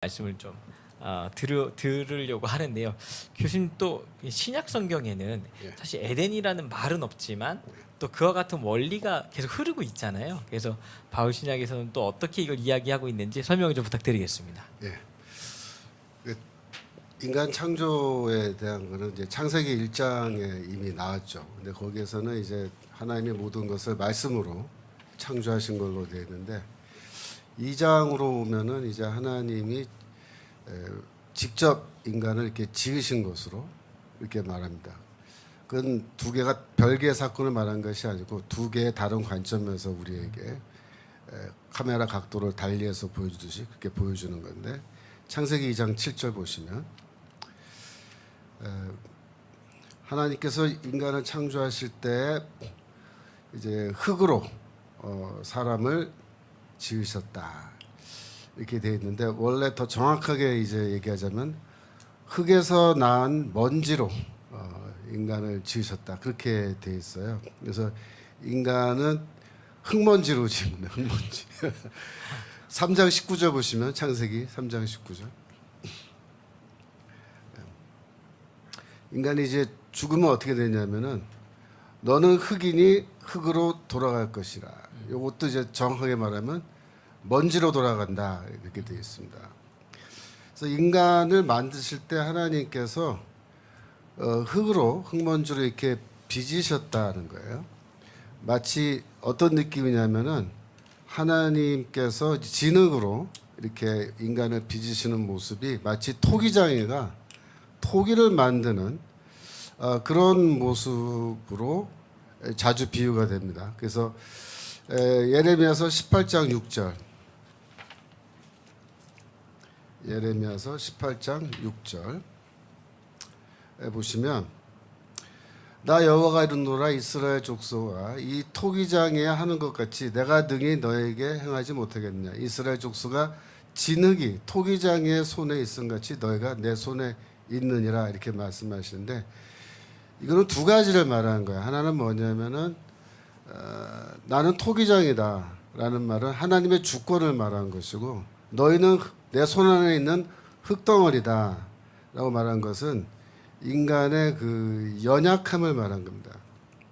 말씀을 좀 들으려고 하는데요. 교수님 또 신약 성경에는 예. 사실 에덴이라는 말은 없지만 또 그와 같은 원리가 계속 흐르고 있잖아요. 그래서 바울 신약에서는 또 어떻게 이걸 이야기하고 있는지 설명을 좀 부탁드리겠습니다. 예. 그 인간 창조에 대한 거는 이제 창세기 1장에 이미 나왔죠. 근데 거기에서는 이제 하나님이 모든 것을 말씀으로 창조하신 걸로 되어 있는데 2장으로 오면은 이제 하나님이 직접 인간을 이렇게 지으신 것으로 이렇게 말합니다. 그건 두 개가 별개의 사건을 말한 것이 아니고 두 개의 다른 관점에서 우리에게 카메라 각도를 달리해서 보여주듯이 그렇게 보여주는 건데 창세기 2장 7절 보시면 하나님께서 인간을 창조하실 때 이제 흙으로 사람을 지으셨다 이렇게 되어 있는데 원래 더 정확하게 이제 얘기하자면 흙에서 낳은 먼지로 인간을 지으셨다 그렇게 되어 있어요. 그래서 인간은 흙먼지로 지은 흙먼지. 3장 19절 보시면 창세기 3장 19절. 인간이 이제 죽으면 어떻게 되냐면은 너는 흙이니 흙으로 돌아갈 것이라. 이것도 이제 정확하게 말하면 먼지로 돌아간다 이렇게 되어 있습니다. 그래서 인간을 만드실 때 하나님께서 흙으로 흙먼지로 이렇게 빚으셨다는 거예요. 마치 어떤 느낌이냐면은 하나님께서 진흙으로 이렇게 인간을 빚으시는 모습이 마치 토기장이가 토기를 만드는 그런 모습으로 자주 비유가 됩니다. 그래서 예레미야서 18장 6절 예레미야서 18장 6절 보시면 나 여호와가 이르노라 이스라엘 족속아 이 토기장에 하는 것 같이 내가 능히 너에게 행하지 못하겠느냐. 이스라엘 족속아 진흙이 토기장의 손에 있음 같이 너희가 내 손에 있느니라 이렇게 말씀하시는데 이거는 두 가지를 말하는 거예요. 하나는 뭐냐면은 나는 토기장이다 라는 말은 하나님의 주권을 말하는 것이고 너희는 내 손 안에 있는 흙덩어리다 라고 말한 것은 인간의 그 연약함을 말한 겁니다.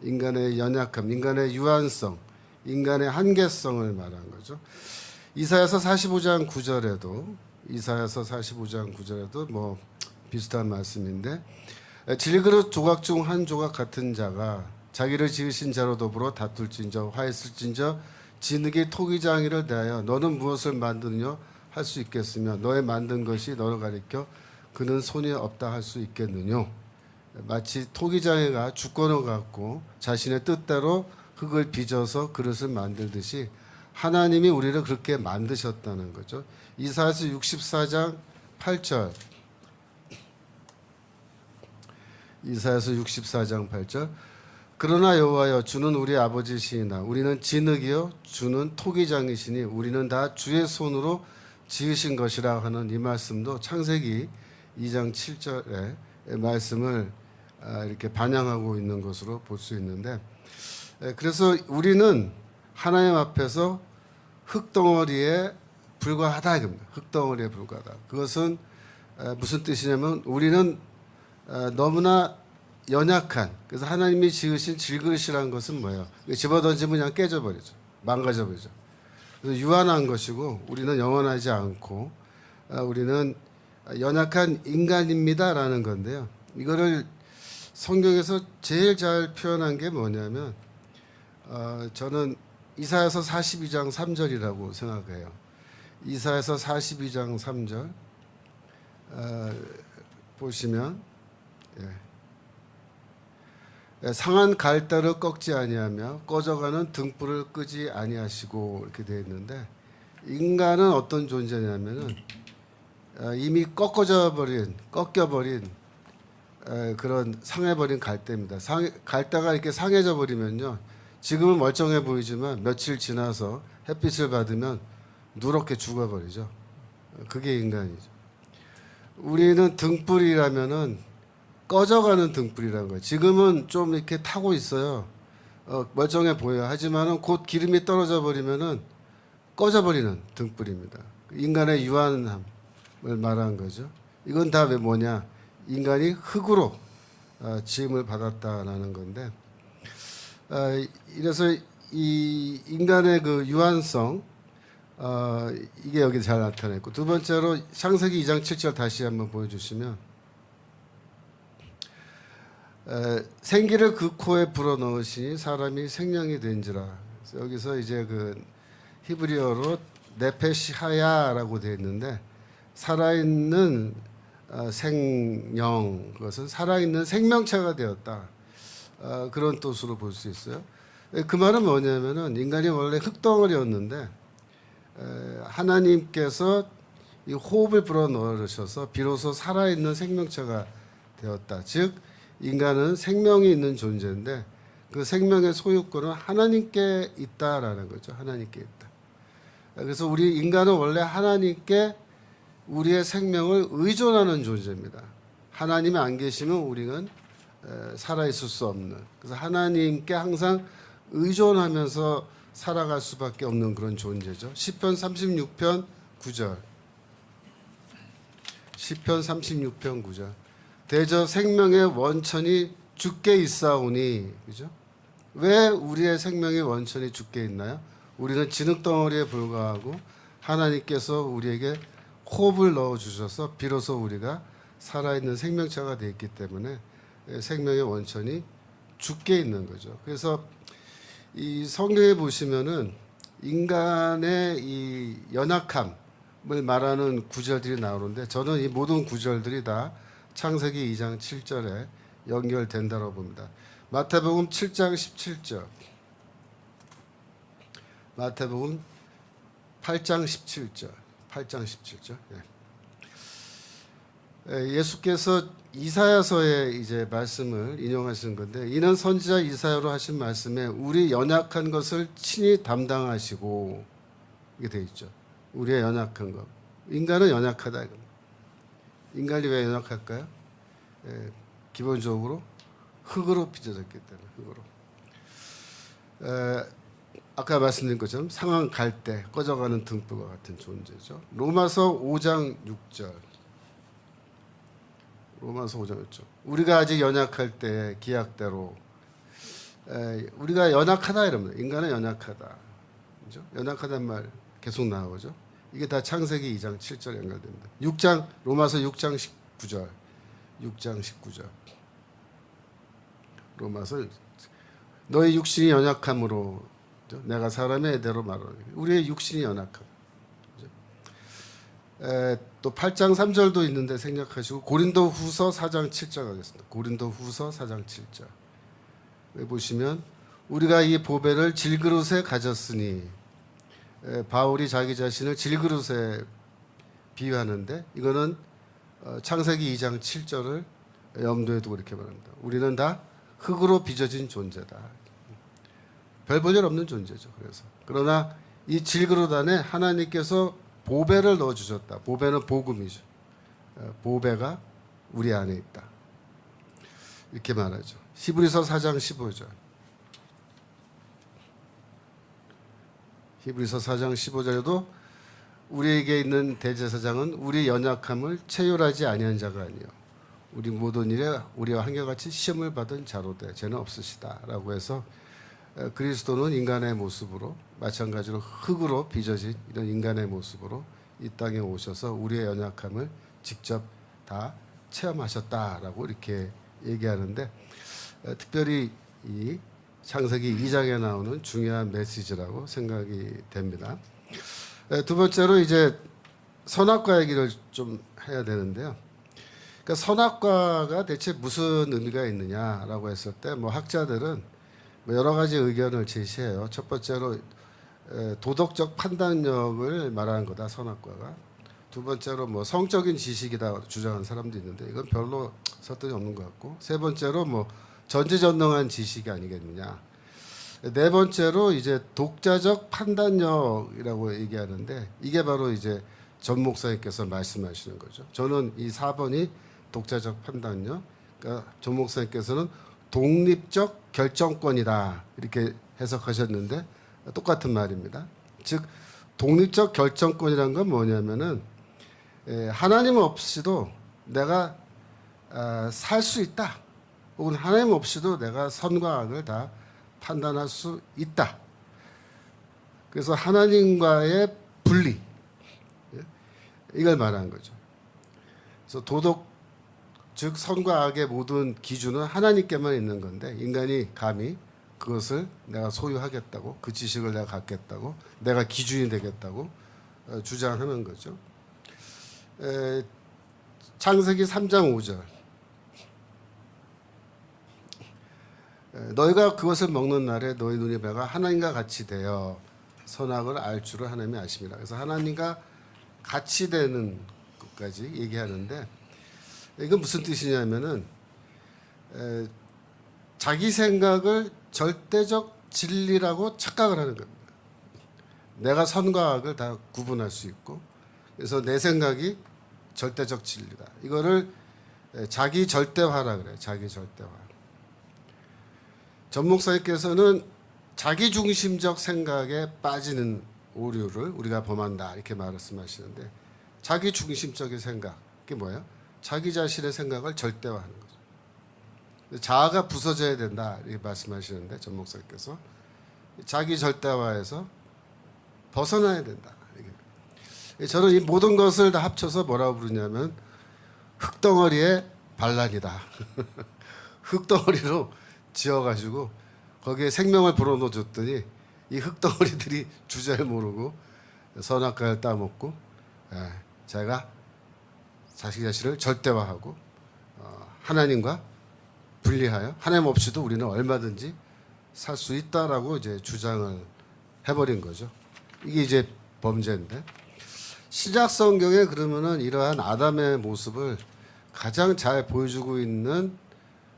인간의 연약함, 인간의 유한성, 인간의 한계성을 말한 거죠. 이사야서 45장 9절에도 뭐 비슷한 말씀인데 질그릇 조각 중 한 조각 같은 자가 자기를 지으신 자로 더불어 다툴진저 화했을진저 진흙이 토기장이를 대하여 너는 무엇을 만드느냐 할 수 있겠으며 너의 만든 것이 너를 가리켜 그는 손이 없다 할 수 있겠느냐. 마치 토기장이가 주권을 갖고 자신의 뜻대로 흙을 빚어서 그릇을 만들듯이 하나님이 우리를 그렇게 만드셨다는 거죠. 이사야서 64장 8절 이사야서 64장 8절 그러나 여호와여 주는 우리 아버지시니나 우리는 진흙이요 주는 토기장이시니 우리는 다 주의 손으로 지으신 것이라 하는 이 말씀도 창세기 2장 7절의 말씀을 이렇게 반영하고 있는 것으로 볼 수 있는데 그래서 우리는 하나님 앞에서 흙덩어리에 불과하다 이겁니다. 흙덩어리에 불과하다. 그것은 무슨 뜻이냐면 우리는 너무나 연약한 그래서 하나님이 지으신 질그릇이라는 것은 뭐예요? 집어던지면 그냥 깨져버리죠. 망가져버리죠. 그래서 유한한 것이고 우리는 영원하지 않고 우리는 연약한 인간입니다라는 건데요. 이거를 성경에서 제일 잘 표현한 게 뭐냐면 저는 이사야서 42장 3절이라고 생각해요. 이사야서 42장 3절 보시면 상한 갈대를 꺾지 아니하며 꺼져가는 등불을 끄지 아니하시고 이렇게 되어 있는데 인간은 어떤 존재냐면은 이미 꺾여버린 그런 상해버린 갈대입니다. 갈대가 이렇게 상해져 버리면요 지금은 멀쩡해 보이지만 며칠 지나서 햇빛을 받으면 누렇게 죽어버리죠. 그게 인간이죠. 우리는 등불이라면은 꺼져가는 등불이라는 거예요. 지금은 좀 이렇게 타고 있어요. 멀쩡해 보여요. 하지만은 곧 기름이 떨어져 버리면은 꺼져버리는 등불입니다. 인간의 유한함. 말한 거죠. 이건 다 왜 뭐냐? 인간이 흙으로 지음을 받았다라는 건데, 이래서 이 인간의 그 유한성, 이게 여기 잘 나타냈고, 두 번째로 창세기 2장 7절 다시 한번 보여주시면, 생기를 그 코에 불어넣으시니 사람이 생명이 된지라. 그래서 여기서 이제 그 히브리어로 네페시하야라고 되어 있는데, 살아있는 생명, 그것은 살아있는 생명체가 되었다. 그런 뜻으로 볼 수 있어요. 그 말은 뭐냐면은 인간이 원래 흙덩어리였는데 하나님께서 이 호흡을 불어넣으셔서 비로소 살아있는 생명체가 되었다. 즉 인간은 생명이 있는 존재인데 그 생명의 소유권은 하나님께 있다라는 거죠. 하나님께 있다. 그래서 우리 인간은 원래 하나님께 우리의 생명을 의존하는 존재입니다. 하나님이 안 계시면 우리는 살아 있을 수 없는. 그래서 하나님께 항상 의존하면서 살아갈 수밖에 없는 그런 존재죠. 시편 36편 9절. 시편 36편 9절. 대저 생명의 원천이 주께 있사오니. 그죠? 왜 우리의 생명의 원천이 주께 있나요? 우리는 진흙덩어리에 불과하고 하나님께서 우리에게 호흡을 넣어 주셔서 비로소 우리가 살아있는 생명체가 되어 있기 때문에 생명의 원천이 주께 있는 거죠. 그래서 이 성경에 보시면은 인간의 이 연약함을 말하는 구절들이 나오는데 저는 이 모든 구절들이 다 창세기 2장 7절에 연결된다고 봅니다. 마태복음 7장 17절, 마태복음 8장 17절, 8장 17절. 예수께서 이사야서의 이제 말씀을 인용하시는 건데 이는 선지자 이사야로 하신 말씀에 우리 연약한 것을 친히 담당하시고 이게 돼 있죠. 우리의 연약한 것. 인간은 연약하다. 인간이 왜 연약할까요? 기본적으로 흙으로 빚어졌기 때문에 흙으로. 아까 말씀드린 것처럼 상한 갈대 꺼져가는 등불과 같은 존재죠. 로마서 5장 6절. 로마서 5장 6절. 우리가 아직 연약할 때 기약대로 우리가 연약하다 이러면 인간은 연약하다. 그죠? 연약하다는 말 계속 나오죠. 이게 다 창세기 2장 7절 연결됩니다. 6장 로마서 6장 19절. 6장 19절. 로마서 너의 육신이 연약함으로 내가 사람의 애대로 말하노니 우리의 육신이 연약함. 또 8장 3절도 있는데 생략하시고 고린도 후서 4장 7절 가겠습니다. 고린도 후서 4장 7절. 여기 보시면 우리가 이 보배를 질그릇에 가졌으니 바울이 자기 자신을 질그릇에 비유하는데 이거는 창세기 2장 7절을 염두에 두고 이렇게 말합니다. 우리는 다 흙으로 빚어진 존재다. 별 볼 일 없는 존재죠. 그래서 그러나 이 질그릇 안에 하나님께서 보배를 넣어 주셨다. 보배는 복음이죠. 보배가 우리 안에 있다. 이렇게 말하죠. 히브리서 4장 15절. 히브리서 4장 15절에도 우리에게 있는 대제사장은 우리 연약함을 체휼하지 아니한 자가 아니요 우리 모든 일에 우리와 한결같이 시험을 받은 자로되 죄는 없으시다라고 해서 그리스도는 인간의 모습으로 마찬가지로 흙으로 빚어진 이런 인간의 모습으로 이 땅에 오셔서 우리의 연약함을 직접 다 체험하셨다라고 이렇게 얘기하는데 특별히 이 창세기 2장에 나오는 중요한 메시지라고 생각이 됩니다. 두 번째로 이제 선악과 얘기를 좀 해야 되는데요. 그러니까 선악과가 대체 무슨 의미가 있느냐라고 했을 때 뭐 학자들은 여러 가지 의견을 제시해요. 첫 번째로 도덕적 판단력을 말하는 거다 선악과가. 두 번째로 뭐 성적인 지식이다 주장하는 사람도 있는데 이건 별로 설득이 없는 것 같고. 세 번째로 뭐 전지전능한 지식이 아니겠느냐. 네 번째로 이제 독자적 판단력이라고 얘기하는데 이게 바로 이제 전 목사님께서 말씀하시는 거죠. 저는 이 4번이 독자적 판단력. 그러니까 전 목사님께서는 독립적 결정권이다 이렇게 해석하셨는데 똑같은 말입니다. 즉 독립적 결정권이란 건 뭐냐면은 하나님 없이도 내가 살 수 있다. 혹은 하나님 없이도 내가 선과 악을 다 판단할 수 있다. 그래서 하나님과의 분리, 이걸 말하는 거죠. 그래서 도덕, 즉 선과 악의 모든 기준은 하나님께만 있는 건데 인간이 감히 그것을 내가 소유하겠다고, 그 지식을 내가 갖겠다고, 내가 기준이 되겠다고 주장하는 거죠. 창세기 3장 5절. 너희가 그것을 먹는 날에 너희 눈의 배가 하나님과 같이 되어 선악을 알 줄을 하나님이 아심이라. 그래서 하나님과 같이 되는 것까지 얘기하는데 이건 무슨 뜻이냐면은 자기 생각을 절대적 진리라고 착각을 하는 겁니다. 내가 선과 악을 다 구분할 수 있고 그래서 내 생각이 절대적 진리다. 이거를 자기 절대화라 그래요. 자기 절대화. 전 목사님께서는 자기 중심적 생각에 빠지는 오류를 우리가 범한다 이렇게 말씀하시는데 자기 중심적인 생각 그게 뭐예요? 자기 자신의 생각을 절대화하는 거죠. 자아가 부서져야 된다 이렇게 말씀하시는데 전 목사님께서 자기 절대화에서 벗어나야 된다. 이렇게. 저는 이 모든 것을 다 합쳐서 뭐라고 부르냐면 흙덩어리의 반란이다. 흙덩어리로 지어가지고 거기에 생명을 불어넣어줬더니 이 흙덩어리들이 주제를 모르고 선악과를 따먹고 자기가 자기 자신을 절대화하고 하나님과 분리하여 하나님 없이도 우리는 얼마든지 살 수 있다라고 이제 주장을 해버린 거죠. 이게 이제 범죄인데 신약 성경에 그러면은 이러한 아담의 모습을 가장 잘 보여주고 있는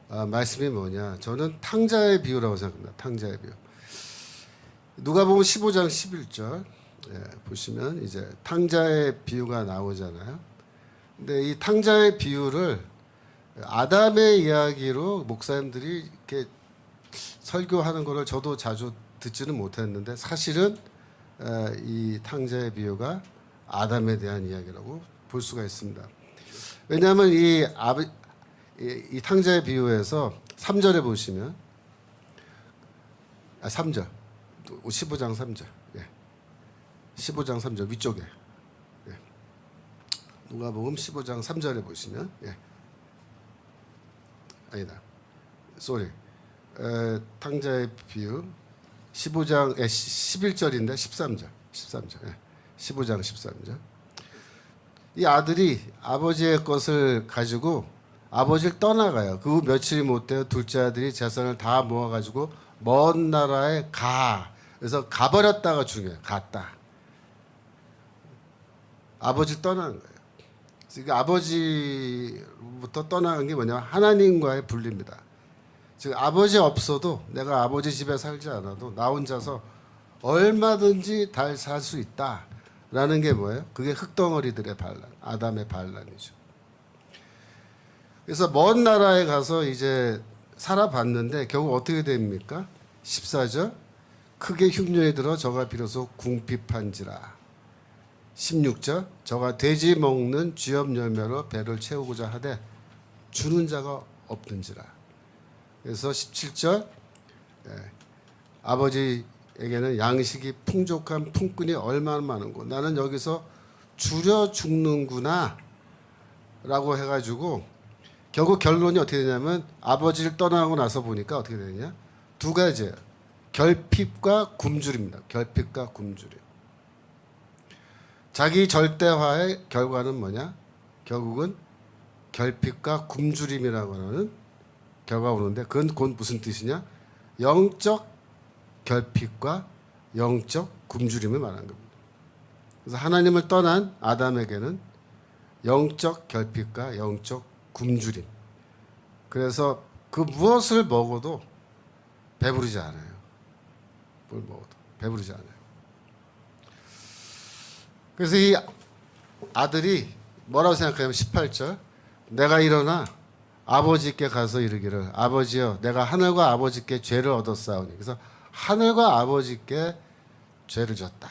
말씀이 뭐냐? 저는 탕자의 비유라고 생각합니다. 탕자의 비유. 누가복음 15장 11절 보시면 이제 탕자의 비유가 나오잖아요. 근데 이 탕자의 비유를 아담의 이야기로 목사님들이 이렇게 설교하는 거를 저도 자주 듣지는 못했는데 사실은 이 탕자의 비유가 아담에 대한 이야기라고 볼 수가 있습니다. 왜냐하면 이 탕자의 비유에서 3절에 보시면 3절 15장 3절 15장 3절 위쪽에 누가복음 15장 3절에 보시면 아니다 쏘리 탕자의 비유 15장 11절인데 13절 15장 13절 이 아들이 아버지의 것을 가지고 아버지를 떠나가요. 그 후 며칠이 못 돼요. 둘째 아들이 재산을 다 모아가지고 먼 나라에 가. 그래서 가버렸다가 중요해요. 갔다. 아버지를 떠나는 거예요. 그래서 아버지부터 떠나는 게 뭐냐면 하나님과의 분리입니다. 즉 아버지 없어도 내가 아버지 집에 살지 않아도 나 혼자서 얼마든지 잘 살 수 있다라는 게 뭐예요? 그게 흙덩어리들의 반란, 아담의 반란이죠. 그래서 먼 나라에 가서 이제 살아봤는데 결국 어떻게 됩니까? 14절 크게 흉년이 들어 저가 비로소 궁핍한지라. 16절 저가 돼지 먹는 쥐업 열매로 배를 채우고자 하되 주는 자가 없는지라. 그래서 17절 아버지에게는 양식이 풍족한 품꾼이 얼마나 많은고 나는 여기서 줄여 죽는구나 라고 해가지고 결국 결론이 어떻게 되냐면 아버지를 떠나고 나서 보니까 어떻게 되냐 두 가지예요. 결핍과 굶주림입니다. 결핍과 굶주림. 자기 절대화의 결과는 뭐냐? 결국은 결핍과 굶주림이라고 하는 결과가 오는데 그건 곧 무슨 뜻이냐? 영적 결핍과 영적 굶주림을 말하는 겁니다. 그래서 하나님을 떠난 아담에게는 영적 결핍과 영적 굶주림. 그래서 그 무엇을 먹어도 배부르지 않아요. 뭘 먹어도 배부르지 않아요. 그래서 이 아들이 뭐라고 생각하냐면 18절 내가 일어나 아버지께 가서 이르기를 아버지여 내가 하늘과 아버지께 죄를 얻었사오니 그래서 하늘과 아버지께 죄를 졌다.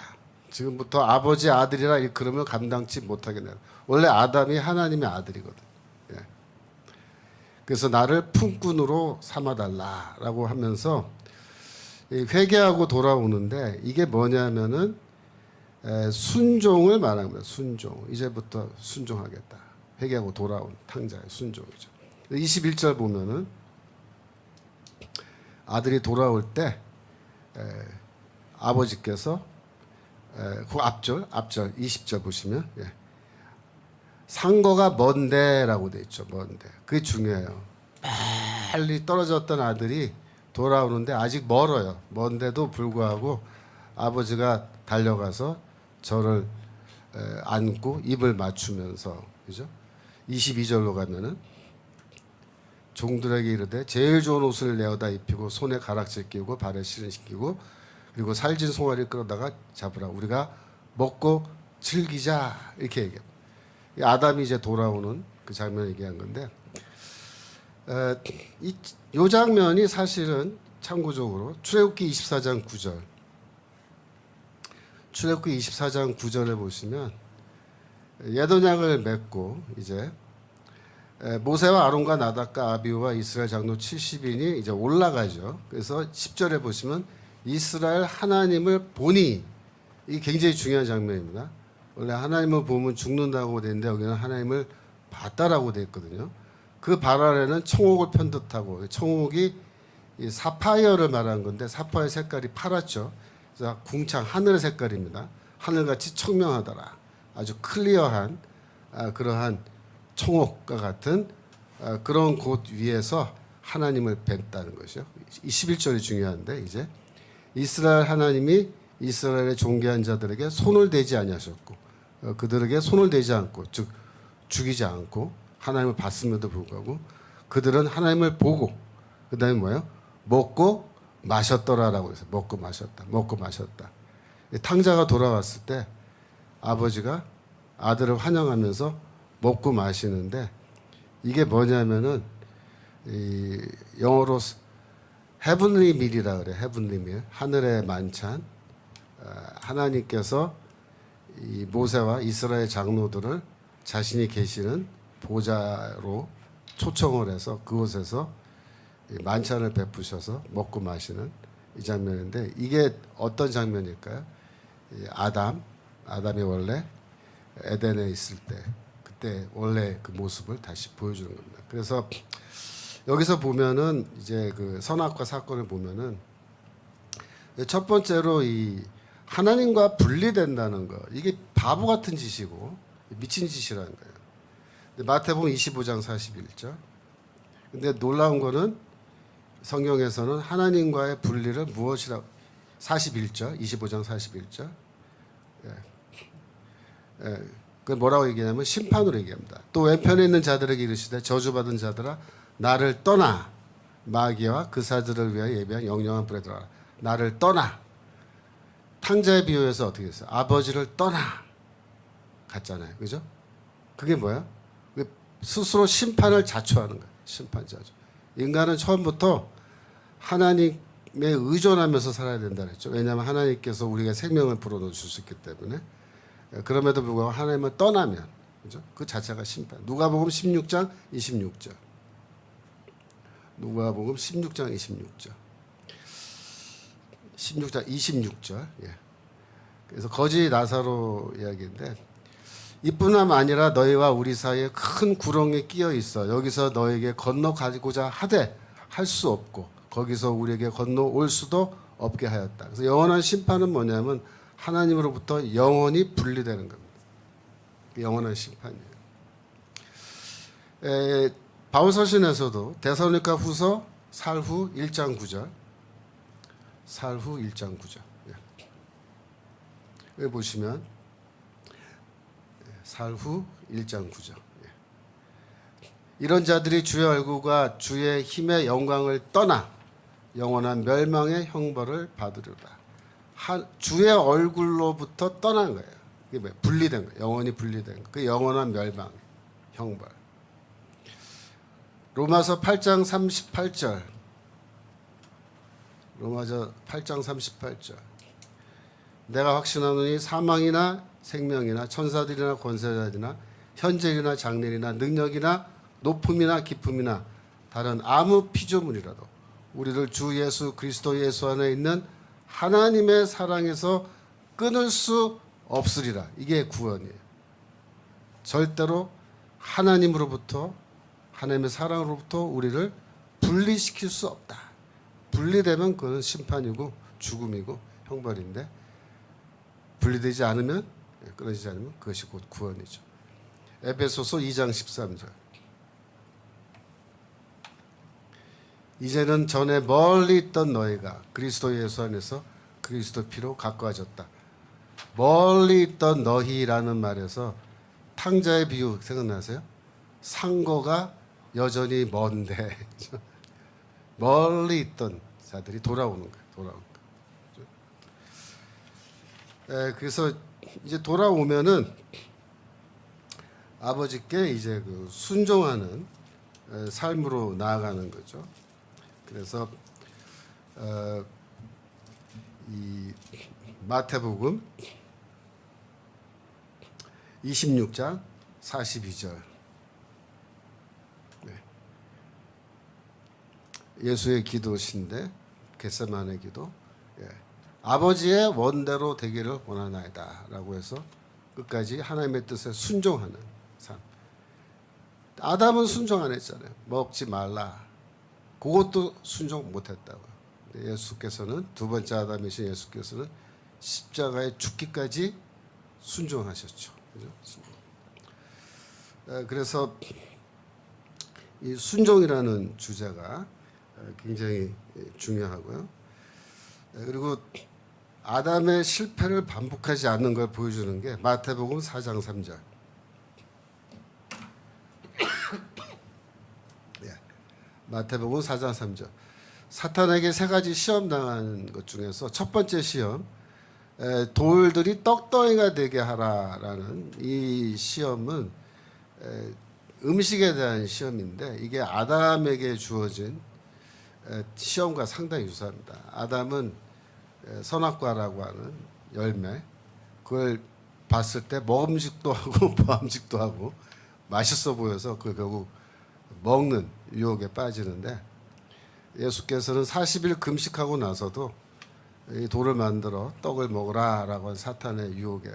지금부터 아버지 아들이라 일컬음을 감당치 못하겠네. 원래 아담이 하나님의 아들이거든. 예. 그래서 나를 품꾼으로 삼아달라라고 하면서 회개하고 돌아오는데 이게 뭐냐면은 순종을 말하는 거예요. 순종. 이제부터 순종하겠다. 회개하고 돌아온 탕자의 순종이죠. 21절 보면은 아들이 돌아올 때 아버지께서 그 앞절 20절 보시면 상거가 먼데라고 돼 있죠. 먼데. 그게 중요해요. 빨리 떨어졌던 아들이 돌아오는데 아직 멀어요. 먼데도 불구하고 아버지가 달려가서 저를 안고 입을 맞추면서 그죠? 22절로 가면은 종들에게 이르되 제일 좋은 옷을 내어다 입히고 손에 가락질 끼우고 발에 실은 신기고 그리고 살진 송아리를 끌어다가 잡으라 우리가 먹고 즐기자 이렇게 얘기합니다. 아담이 이제 돌아오는 그 장면을 얘기한 건데 이 장면이 사실은 참고적으로 출애굽기 24장 9절 출애굽기 24장 9절에 보시면 예돈약을 맺고 이제 모세와 아론과 나답과 아비후와 이스라엘 장로 70인이 이제 올라가죠. 그래서 10절에 보시면 이스라엘 하나님을 보니 이게 굉장히 중요한 장면입니다. 원래 하나님을 보면 죽는다고 돼 있는데 여기는 하나님을 봤다라고 돼 있거든요. 그 발 아래는 청옥을 편듯하고 청옥이 이 사파이어를 말하는 건데 사파이어 색깔이 파랗죠. 그래서 궁창 하늘의 색깔입니다. 하늘같이 청명하더라. 아주 클리어한 그러한 청옥과 같은 그런 곳 위에서 하나님을 뵀다는 것이요. 21절이 중요한데 이제 이스라엘 하나님이 이스라엘의 존귀한 자들에게 손을 대지 아니하셨고 그들에게 손을 대지 않고 즉 죽이지 않고 하나님을 봤음에도 불구하고 그들은 하나님을 보고 그다음에 뭐예요? 먹고 마셨더라라고 해서 먹고 마셨다. 탕자가 돌아왔을 때 아버지가 아들을 환영하면서 먹고 마시는데 이게 뭐냐면은 이 영어로 헤븐리 밀이라 그래. 헤븐리 밀. 하늘의 만찬. 하나님께서 이 모세와 이스라엘 장로들을 자신이 계시는 보좌로 초청을 해서 그곳에서 만찬을 베푸셔서 먹고 마시는 이 장면인데 이게 어떤 장면일까요? 아담이 원래 에덴에 있을 때 그때 원래 그 모습을 다시 보여주는 겁니다. 그래서 여기서 보면은 이제 그 선악과 사건을 보면은 첫 번째로 이 하나님과 분리된다는 거 이게 바보 같은 짓이고 미친 짓이라는 거예요. 마태복음 25장 41절. 근데 놀라운 거는 성경에서는 하나님과의 분리를 무엇이라고 41절 25장 41절 그 뭐라고 얘기하냐면 심판으로 얘기합니다. 또 왼편에 있는 자들에게 이르시되 저주받은 자들아 나를 떠나 마귀와 그 사들을 위하여 예비한 영영한 불에 들어가라. 나를 떠나. 탕자의 비유에서 어떻게 했어요? 아버지를 떠나 갔잖아요. 그죠? 그게 뭐야? 스스로 심판을 자초하는 거예요. 심판 자초. 인간은 처음부터 하나님에 의존하면서 살아야 된다 그랬죠. 왜냐하면 하나님께서 우리가 생명을 불어넣어 줄 수 있기 때문에. 그럼에도 불구하고 하나님을 떠나면 그죠? 그 자체가 심판. 누가복음 16장 26절. 누가복음 16장 26절. 16장 26절. 예. 그래서 거지 나사로 이야기인데 이뿐만 아니라 너희와 우리 사이에 큰 구렁이 끼어 있어. 여기서 너에게 건너가고자 하되 할 수 없고 거기서 우리에게 건너올 수도 없게 하였다. 그래서 영원한 심판은 뭐냐면 하나님으로부터 영원히 분리되는 겁니다. 영원한 심판이에요. 바울서신에서도 데살로니가 후서 살후 1장 9절 살후 1장 9절 여기 보시면 살후 1장 9절 이런 자들이 주의 얼굴과 주의 힘의 영광을 떠나 영원한 멸망의 형벌을 받으리라. 주의 얼굴로부터 떠난 거예요. 이게 뭐예요? 분리된 거예요. 영원히 분리된 거. 그 영원한 멸망, 형벌. 로마서 8장 38절. 로마서 8장 38절. 내가 확신하노니 사망이나 생명이나 천사들이나 권세자들이나 현재이나 장래이나 능력이나 높음이나 깊음이나 다른 아무 피조물이라도 우리를 주 예수 그리스도 예수 안에 있는 하나님의 사랑에서 끊을 수 없으리라. 이게 구원이에요. 절대로 하나님으로부터, 하나님의 사랑으로부터 우리를 분리시킬 수 없다. 분리되면 그건 심판이고 죽음이고 형벌인데, 분리되지 않으면, 끊어지지 않으면 그것이 곧 구원이죠. 에베소서 2장 13절. 이제는 전에 멀리 있던 너희가 그리스도 예수 안에서 그리스도 피로 가까워졌다. 멀리 있던 너희라는 말에서 탕자의 비유 생각나세요? 상거가 여전히 먼데 멀리 있던 자들이 돌아오는 거예요. 돌아오는 거예요. 그래서 이제 돌아오면은 아버지께 이제 그 순종하는 삶으로 나아가는 거죠. 그래서 이 마태복음 26장 42절. 네. 예수의 기도신데 겟세마네 기도. 예. 아버지의 원대로 되기를 원하나이다라고 해서 끝까지 하나님의 뜻에 순종하는 삶. 아담은 순종 안 했잖아요. 먹지 말라. 그것도 순종 못했다고요. 예수께서는 두 번째 아담이신 예수께서는 십자가에 죽기까지 순종하셨죠. 그죠? 그래서 이 순종이라는 주제가 굉장히 중요하고요. 그리고 아담의 실패를 반복하지 않는 걸 보여주는 게 마태복음 4장 3절. 마태복음 4장 3절. 사탄에게 세 가지 시험 당한 것 중에서 첫 번째 시험, 돌들이 떡덩이가 되게 하라라는 이 시험은 음식에 대한 시험인데, 이게 아담에게 주어진 시험과 상당히 유사합니다. 아담은 선악과라고 하는 열매, 그걸 봤을 때 먹음직도 하고 보암직도 하고 맛있어 보여서 그걸 결국 먹는 유혹에 빠지는데, 예수께서는 40일 금식하고 나서도 이 돌을 만들어 떡을 먹으라라고 한 사탄의 유혹에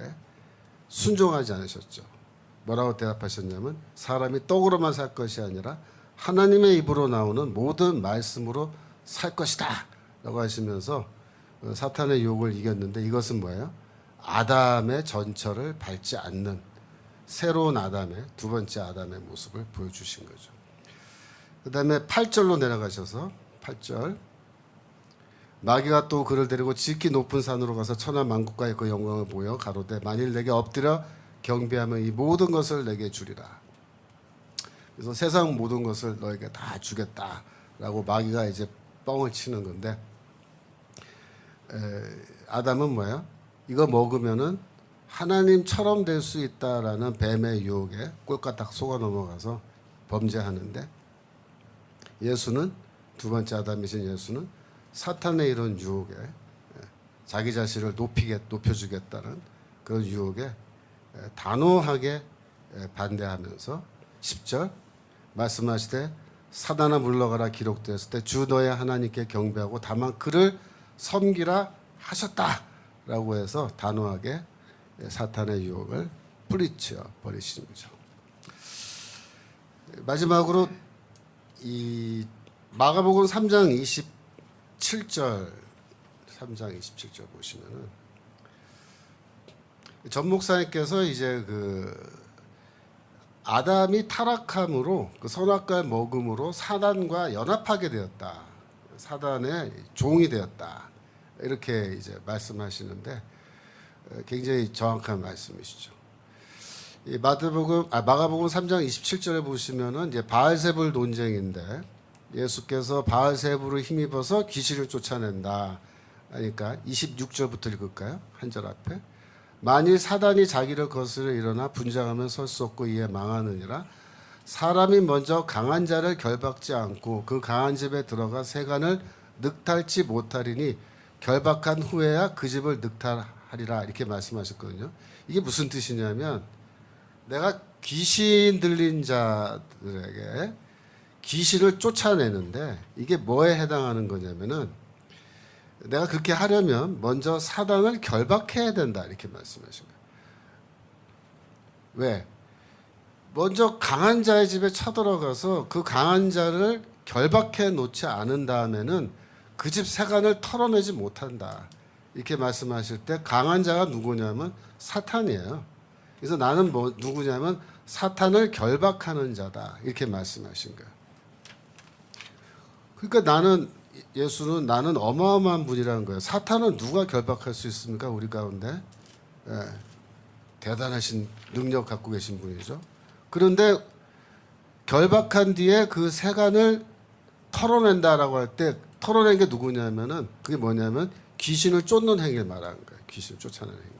순종하지 않으셨죠. 뭐라고 대답하셨냐면, 사람이 떡으로만 살 것이 아니라 하나님의 입으로 나오는 모든 말씀으로 살 것이다 라고 하시면서 사탄의 유혹을 이겼는데, 이것은 뭐예요? 아담의 전철을 밟지 않는 새로운 아담의, 두 번째 아담의 모습을 보여주신 거죠. 그 다음에 8절로 내려가셔서 8절. 마귀가 또 그를 데리고 지극히 높은 산으로 가서 천하 만국과의 그 영광을 보여 가로되 만일 내게 엎드려 경배하면 이 모든 것을 내게 주리라. 그래서 세상 모든 것을 너에게 다 주겠다라고 마귀가 이제 뻥을 치는 건데, 아담은 뭐예요? 이거 먹으면은 하나님처럼 될 수 있다라는 뱀의 유혹에 꼴까딱 속아 넘어가서 범죄하는데, 예수는, 두 번째 아담이신 예수는 사탄의 이런 유혹에, 자기 자신을 높여주겠다는 그런 유혹에 단호하게 반대하면서 10절 말씀하시되 사단아 물러가라 기록되었을 때 주 너의 하나님께 경배하고 다만 그를 섬기라 하셨다라고 해서 단호하게 사탄의 유혹을 뿌리쳐 버리시는 거죠. 마지막으로 이 마가복음 3장 27절 보시면은 전 목사님께서 이제 그 아담이 타락함으로 그 선악과를 먹음으로 사단과 연합하게 되었다. 사단의 종이 되었다. 이렇게 이제 말씀하시는데 굉장히 정확한 말씀이시죠. 이 마가복음 3장 27절에 보시면은 이제 바알세불 논쟁인데, 예수께서 바알세불을 힘입어서 귀신을 쫓아낸다. 그러니까 26절부터 읽을까요? 한 절 앞에. 만일 사단이 자기를 거스려 일어나 분장하면 설 수 없고 이에 망하느니라. 사람이 먼저 강한 자를 결박지 않고 그 강한 집에 들어가 세간을 늑탈치 못하리니 결박한 후에야 그 집을 늑탈하리라. 이렇게 말씀하셨거든요. 이게 무슨 뜻이냐면, 내가 귀신 들린 자들에게 귀신을 쫓아내는데 이게 뭐에 해당하는 거냐면은 내가 그렇게 하려면 먼저 사단을 결박해야 된다 이렇게 말씀하신 거예요. 왜? 먼저 강한 자의 집에 쳐들어가서 그 강한 자를 결박해 놓지 않은 다음에는 그 집 세간을 털어내지 못한다. 이렇게 말씀하실 때 강한 자가 누구냐면 사탄이에요. 그래서 나는 뭐 누구냐면 사탄을 결박하는 자다. 이렇게 말씀하신 거예요. 그러니까 예수는 나는 어마어마한 분이라는 거예요. 사탄은 누가 결박할 수 있습니까? 우리 가운데. 예, 대단하신 능력 갖고 계신 분이죠. 그런데 결박한 뒤에 그 세간을 털어낸다라고 할 때 털어낸 게 누구냐면은 그게 뭐냐면 귀신을 쫓는 행위를 말하는 거예요. 귀신을 쫓아내는 행위.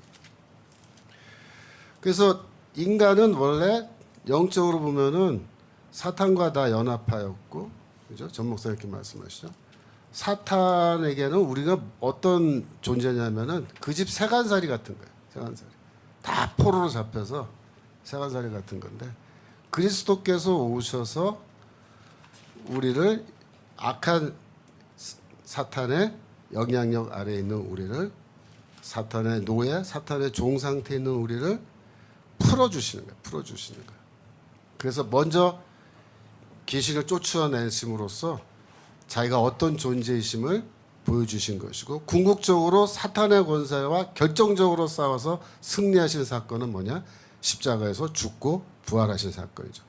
그래서 인간은 원래 영적으로 보면은 사탄과 다 연합하였고, 그죠? 전 목사 이렇게 말씀하시죠. 사탄에게는 우리가 어떤 존재냐면은 그 집 세간살이 같은 거예요. 세간살이 다 포로로 잡혀서 세간살이 같은 건데 그리스도께서 오셔서 우리를 악한 사탄의 영향력 아래에 있는 우리를 사탄의 노예, 사탄의 종 상태에 있는 우리를 풀어주시는 거예요. 풀어주시는 거예요. 그래서 먼저 귀신을 쫓아내심으로써 자기가 어떤 존재이심을 보여주신 것이고 궁극적으로 사탄의 권세와 결정적으로 싸워서 승리하신 사건은 뭐냐? 십자가에서 죽고 부활하신 사건이죠.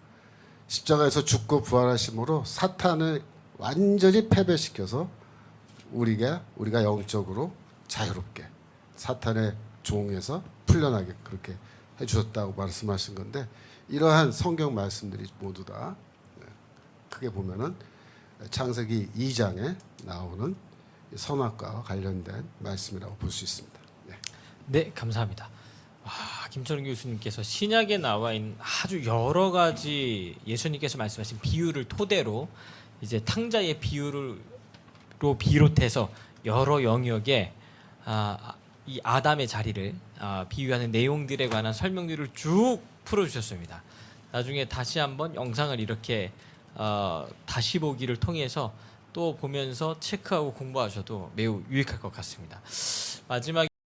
십자가에서 죽고 부활하심으로 사탄을 완전히 패배시켜서 우리가 영적으로 자유롭게 사탄의 종에서 풀려나게 그렇게 해주셨다고 말씀하신 건데 이러한 성경 말씀들이 모두 다 크게 보면은 창세기 2장에 나오는 선악과와 관련된 말씀이라고 볼 수 있습니다. 네. 네, 감사합니다. 김철웅 교수님께서 신약에 나와 있는 아주 여러 가지 예수님께서 말씀하신 비유를 토대로 이제 탕자의 비유로 비롯해서 여러 영역에 이 아담의 자리를 비유하는 내용들에 관한 설명들을 쭉 풀어주셨습니다. 나중에 다시 한번 영상을 이렇게 다시 보기를 통해서 또 보면서 체크하고 공부하셔도 매우 유익할 것 같습니다. 마지막에